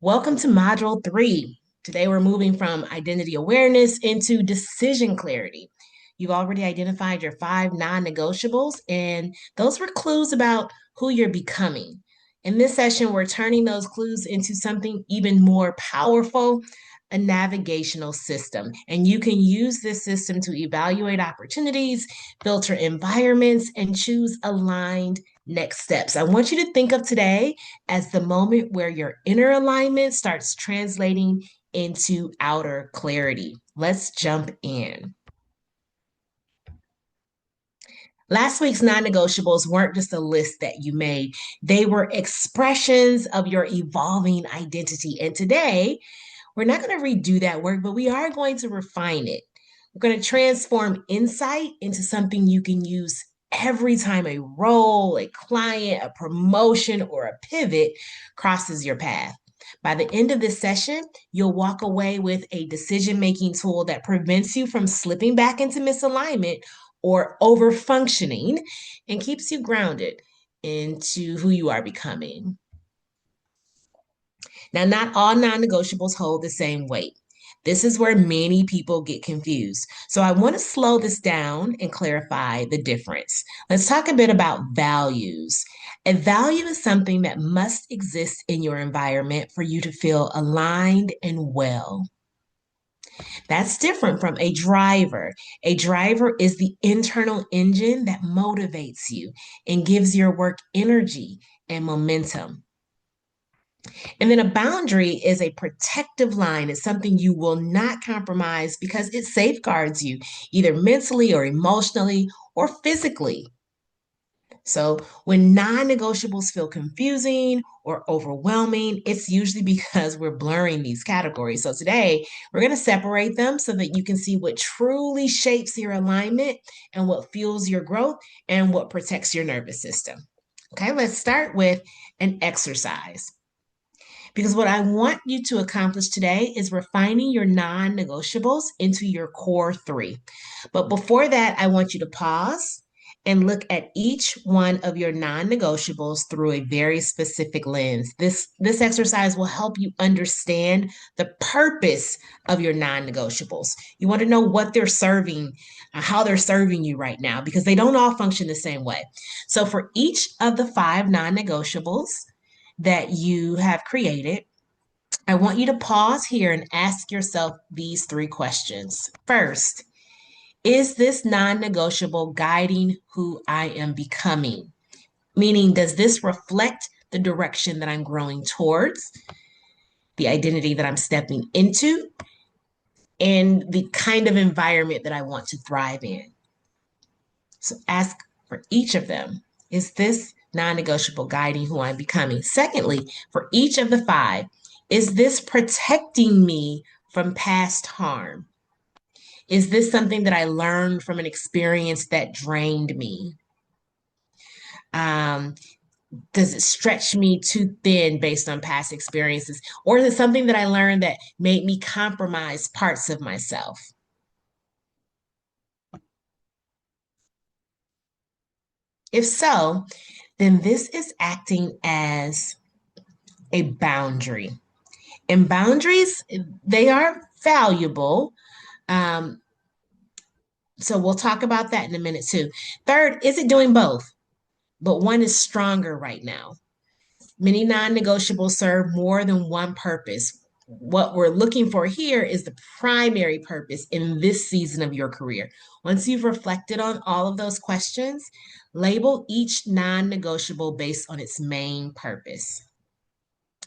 Welcome to Module 3. Today we're moving from identity awareness into decision clarity. You've already identified your 5 non-negotiables, and those were clues about who you're becoming. In this session, we're turning those clues into something even more powerful, a navigational system. And you can use this system to evaluate opportunities, filter environments, and choose aligned next steps. I want you to think of today as the moment where your inner alignment starts translating into outer clarity. Let's jump in. Last week's non-negotiables weren't just a list that you made. They were expressions of your evolving identity. And today, we're not going to redo that work, but we are going to refine it. We're going to transform insight into something you can use every time a role, a client, a promotion, or a pivot crosses your path. By the end of this session, you'll walk away with a decision making tool that prevents you from slipping back into misalignment or over functioning and keeps you grounded into who you are becoming. Now, not all non negotiables hold the same weight. This is where many people get confused. So, I want to slow this down and clarify the difference. Let's talk a bit about values. A value is something that must exist in your environment for you to feel aligned and well. That's different from a driver. A driver is the internal engine that motivates you and gives your work energy and momentum. And then a boundary is a protective line. It's something you will not compromise because it safeguards you, either mentally or emotionally or physically. So when non negotiables feel confusing or overwhelming, it's usually because we're blurring these categories. So today, we're going to separate them so that you can see what truly shapes your alignment and what fuels your growth and what protects your nervous system. Okay, let's start with an exercise. Because what I want you to accomplish today is refining your non negotiables into your core 3. But before that, I want you to pause and look at each one of your non negotiables through a very specific lens. This exercise will help you understand the purpose of your non negotiables. You want to know what they're serving, how they're serving you right now, because they don't all function the same way. So, for each of the 5 non-negotiables, that you have created, I want you to pause here and ask yourself these 3 questions. First, is this non negotiable guiding who I am becoming? Meaning, does this reflect the direction that I'm growing towards, the identity that I'm stepping into, and the kind of environment that I want to thrive in? So ask for each of them. Is this non negotiable guiding who I'm becoming? Secondly, for each of the 5, is this protecting me from past harm? Is this something that I learned from an experience that drained me? Um, does it stretch me too thin based on past experiences? Or is it something that I learned that made me compromise parts of myself? If so, then this is acting as a boundary. And boundaries, they are valuable. Um, so we'll talk about that in a minute too. Third, is it doing both? But one is stronger right now. Many non negotiables serve more than one purpose. What we're looking for here is the primary purpose in this season of your career. Once you've reflected on all of those questions, label each non negotiable based on its main purpose.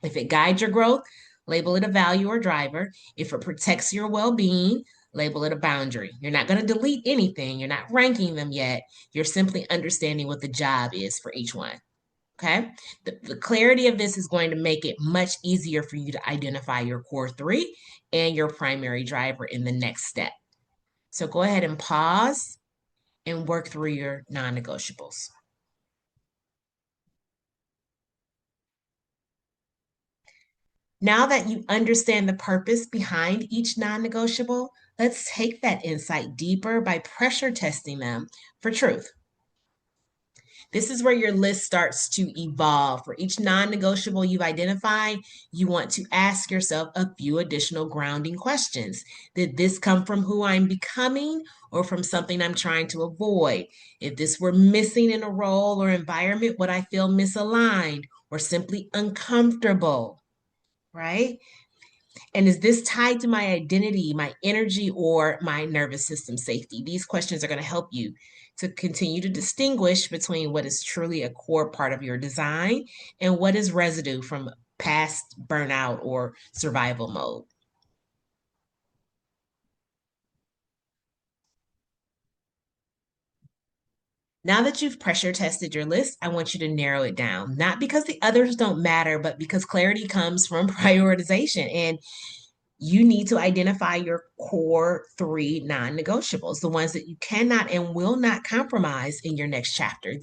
If it guides your growth, label it a value or driver. If it protects your well being, label it a boundary. You're not going to delete anything, you're not ranking them yet. You're simply understanding what the job is for each one. Okay. The clarity of this is going to make it much easier for you to identify your core 3 and your primary driver in the next step. So go ahead and pause and work through your non negotiables. Now that you understand the purpose behind each non negotiable, let's take that insight deeper by pressure testing them for truth. This is where your list starts to evolve. For each non negotiable you've identified, you want to ask yourself a few additional grounding questions. Did this come from who I'm becoming or from something I'm trying to avoid? If this were missing in a role or environment, would I feel misaligned or simply uncomfortable? Right? And is this tied to my identity, my energy, or my nervous system safety? These questions are going to help you to continue to distinguish between what is truly a core part of your design and what is residue from past burnout or survival mode. Now that you've pressure tested your list, I want you to narrow it down, not because the others don't matter, but because clarity comes from prioritization. And you need to identify your core three non-negotiables, the ones that you cannot and will not compromise in your next chapter.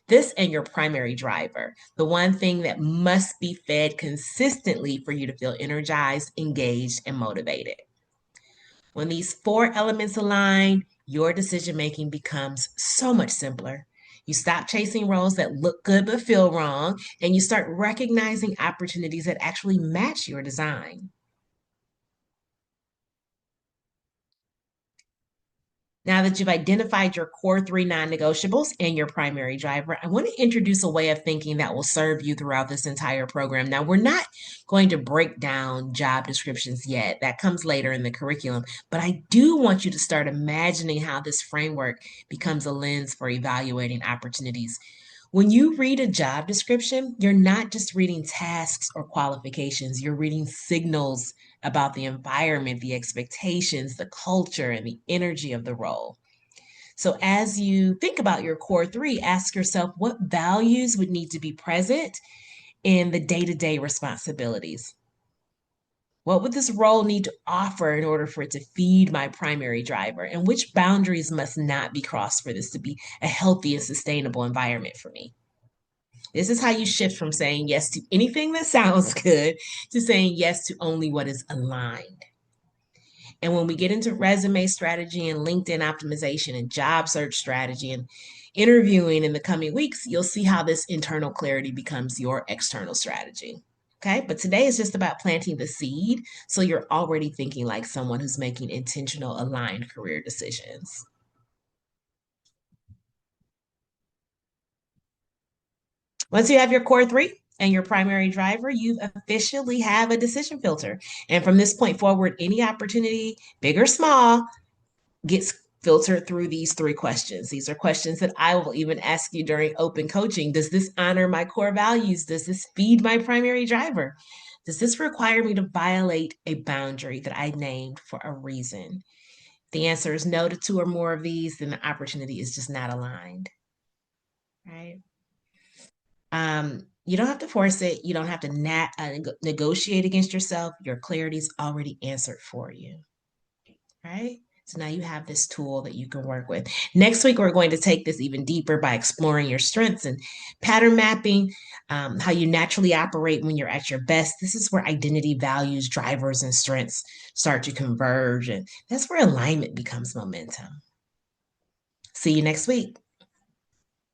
This and your primary driver, the one thing that must be fed consistently for you to feel energized, engaged, and motivated. When these four elements align, your decision making becomes so much simpler. You stop chasing roles that look good but feel wrong, and you start recognizing opportunities that actually match your design. Now that you've identified your core three non negotiables and your primary driver, I want to introduce a way of thinking that will serve you throughout this entire program. Now, we're not going to break down job descriptions yet, that comes later in the curriculum, but I do want you to start imagining how this framework becomes a lens for evaluating opportunities. When you read a job description, you're not just reading tasks or qualifications, you're reading signals about the environment, the expectations, the culture, and the energy of the role. So, as you think about your core three, ask yourself what values would need to be present in the day to day responsibilities? What would this role need to offer in order for it to feed my primary driver? And which boundaries must not be crossed for this to be a healthy and sustainable environment for me? This is how you shift from saying yes to anything that sounds good to saying yes to only what is aligned. And when we get into resume strategy and LinkedIn optimization and job search strategy and interviewing in the coming weeks, you'll see how this internal clarity becomes your external strategy. Okay, but today is just about planting the seed so you're already thinking like someone who's making intentional, aligned career decisions. Once you have your core three and your primary driver, you officially have a decision filter. And from this point forward, any opportunity, big or small, gets filtered through these three questions. These are questions that I will even ask you during open coaching. Does this honor my core values? Does this feed my primary driver? Does this require me to violate a boundary that I named for a reason? If the answer is no to two or more of these, then the opportunity is just not aligned, right? You don't have to force it. You don't have to negotiate against yourself. Your clarity's already answered for you, right? So now you have this tool that you can work with. Next week, we're going to take this even deeper by exploring your strengths and pattern mapping, how you naturally operate when you're at your best. This is where identity, values, drivers, and strengths start to converge. And that's where alignment becomes momentum. See you next week.